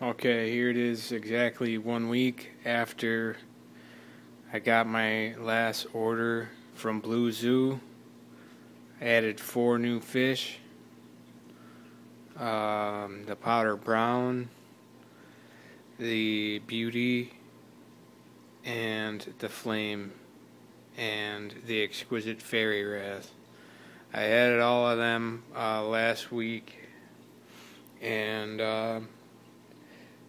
Okay, here it is exactly 1 week after I got my last order from Blue Zoo. I added 4 new fish. The powder brown, the beauty, and the flame, and the exquisite fairy wrath. I added all of them last week, and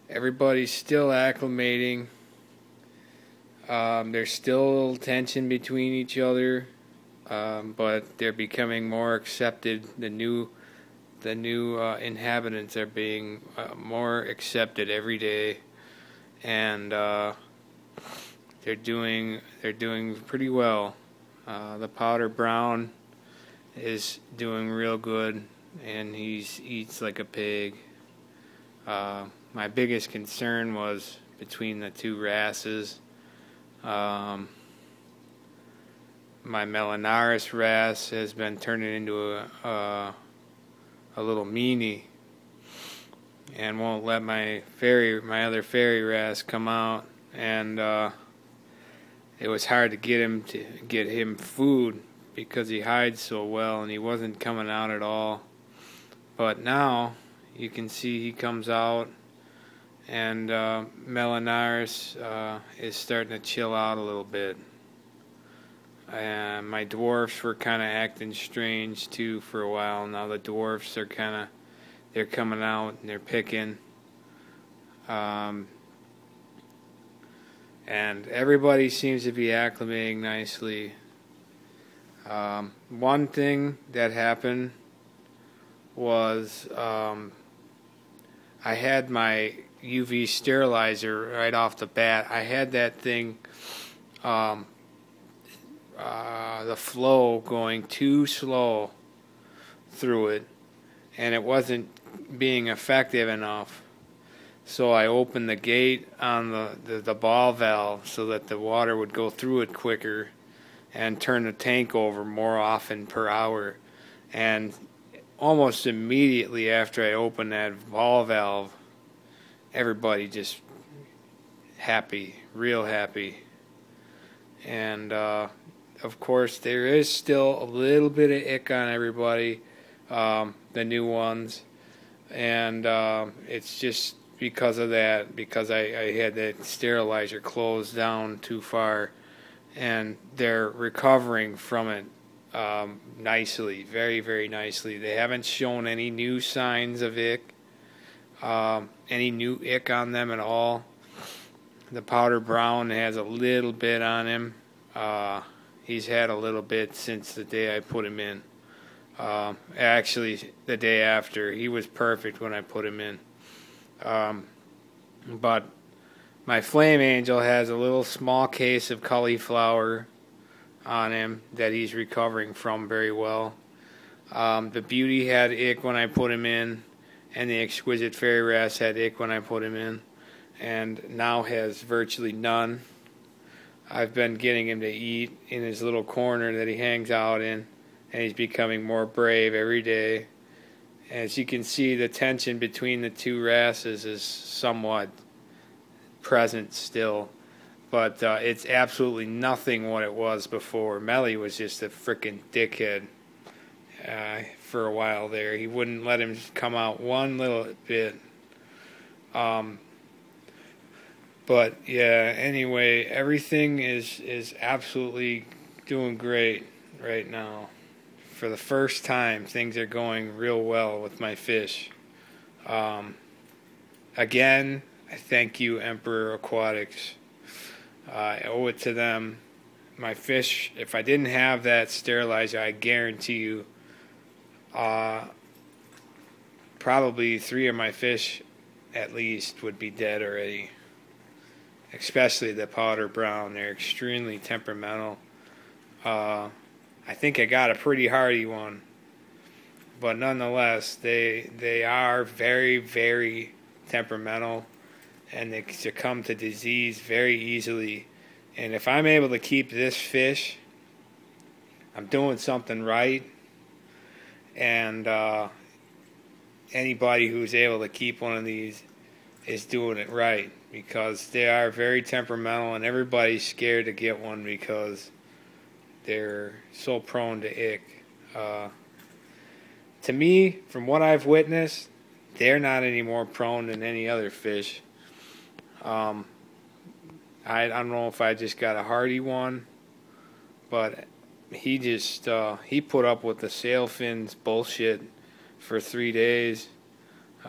everybody's still acclimating. There's still tension between each other, but they're becoming more accepted. The new inhabitants are being more accepted every day, and they're doing pretty well. The powder brown is doing real good, and he eats like a pig. My biggest concern was between the two wrasses. My Melanaris wrasse has been turning into a little meanie, and won't let my other fairy wrasse come out, and it was hard to get him food because he hides so well, and he wasn't coming out at all. But now you can see he comes out, and Melanaris is starting to chill out a little bit. My dwarfs were kind of acting strange too for a while. Now the dwarfs are they're coming out and they're picking. And everybody seems to be acclimating nicely. One thing that happened was I had my UV sterilizer right off the bat. I had that thing, the flow going too slow through it, and it wasn't being effective enough. So I opened the gate on the ball valve so that the water would go through it quicker, and turn the tank over more often per hour. And almost immediately after I opened that ball valve, everybody just happy, real happy. And of course there is still a little bit of ick on everybody, the new ones, and it's just because of that, because I had that sterilizer closed down too far, and they're recovering from it nicely, very, very nicely. They haven't shown any new signs of ick, any new ick on them at all. The powder brown has a little bit on him. He's had a little bit since the day I put him in. Actually, the day after. He was perfect when I put him in. But my flame angel has a little small case of cauliflower on him that he's recovering from very well. The beauty had ick when I put him in, and the exquisite fairy wrasse had ick when I put him in, and now has virtually none. I've been getting him to eat in his little corner that he hangs out in, and he's becoming more brave every day. As you can see, the tension between the two wrasses is somewhat present still, but it's absolutely nothing what it was before. Melly was just a frickin' dickhead for a while there. He wouldn't let him come out one little bit. But yeah, anyway, everything is absolutely doing great right now. For the first time, things are going real well with my fish. Again, I thank you, Emperor Aquatics. I owe it to them. My fish, if I didn't have that sterilizer, I guarantee you, probably 3 of my fish at least would be dead already. Especially the powder brown. They're extremely temperamental. I think I got a pretty hardy one, but nonetheless, they are very, very temperamental, and they succumb to disease very easily. And if I'm able to keep this fish, I'm doing something right. And anybody who's able to keep one of these is doing it right, because they are very temperamental and everybody's scared to get one because they're so prone to ick. To me, from what I've witnessed, they're not any more prone than any other fish. I don't know if I just got a hardy one, but he just he put up with the sail fins bullshit for 3 days,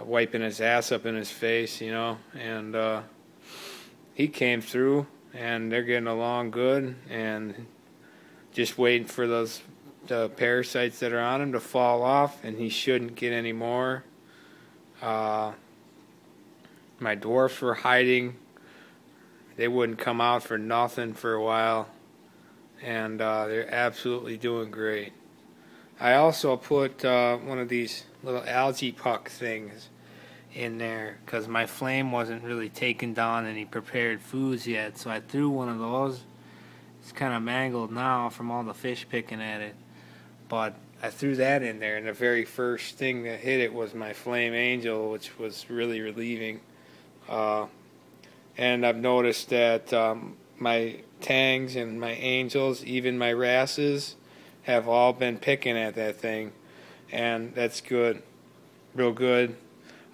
wiping his ass up in his face, you know, and he came through, and they're getting along good, and just waiting for the parasites that are on him to fall off, and he shouldn't get any more. My dwarfs were hiding. They wouldn't come out for nothing for a while, and they're absolutely doing great. I also put one of these little algae puck things in there because my flame wasn't really taking down any prepared foods yet, so I threw one of those. It's kind of mangled now from all the fish picking at it, but I threw that in there, and the very first thing that hit it was my flame angel, which was really relieving. And I've noticed that my tangs and my angels, even my wrasses, have all been picking at that thing, and that's good, real good.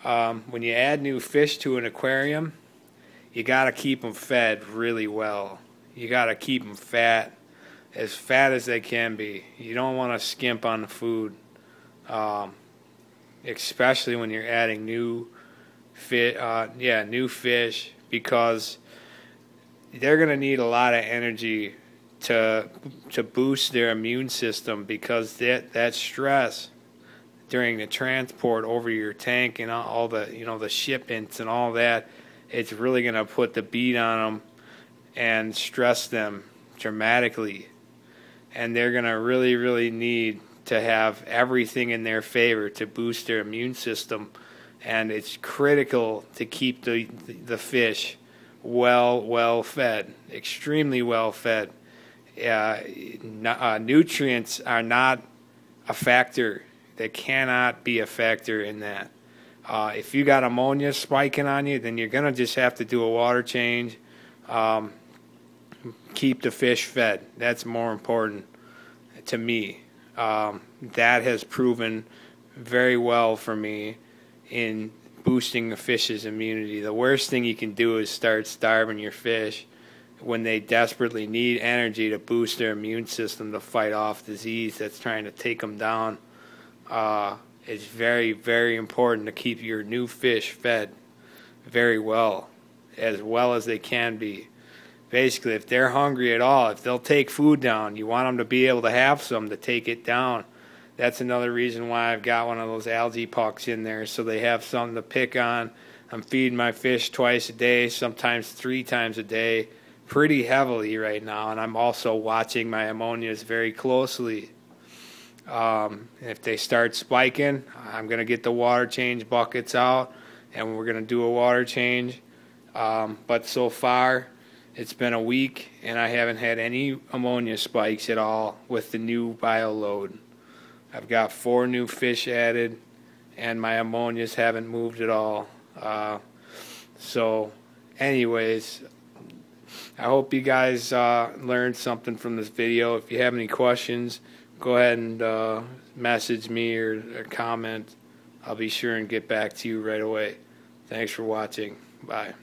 When you add new fish to an aquarium, you got to keep them fed really well. You got to keep them fat as they can be. You don't want to skimp on the food, especially when you're adding new fish, because they're going to need a lot of energy to boost their immune system, because that stress during the transport over your tank and all the the shipments and all that, it's really going to put the beat on them and stress them dramatically, and they're going to really need to have everything in their favor to boost their immune system. And it's critical to keep the fish well fed, extremely well fed. Nutrients are not a factor. They cannot be a factor in that. If you got ammonia spiking on you, then you're going to just have to do a water change. Keep the fish fed. That's more important to me. That has proven very well for me in boosting the fish's immunity. The worst thing you can do is start starving your fish when they desperately need energy to boost their immune system to fight off disease that's trying to take them down. It's very important to keep your new fish fed very well as they can be. Basically, if they're hungry at all, if they'll take food down, you want them to be able to have some to take it down. That's another reason why I've got one of those algae pucks in there, so they have something to pick on. I'm feeding my fish twice a day, sometimes 3 times a day, pretty heavily right now, and I'm also watching my ammonias very closely. If they start spiking, I'm going to get the water change buckets out, and we're going to do a water change. But so far, it's been a week, and I haven't had any ammonia spikes at all with the new bio load. I've got 4 new fish added, and my ammonias haven't moved at all. So, anyways, I hope you guys learned something from this video. If you have any questions, go ahead and message me or comment. I'll be sure and get back to you right away. Thanks for watching. Bye.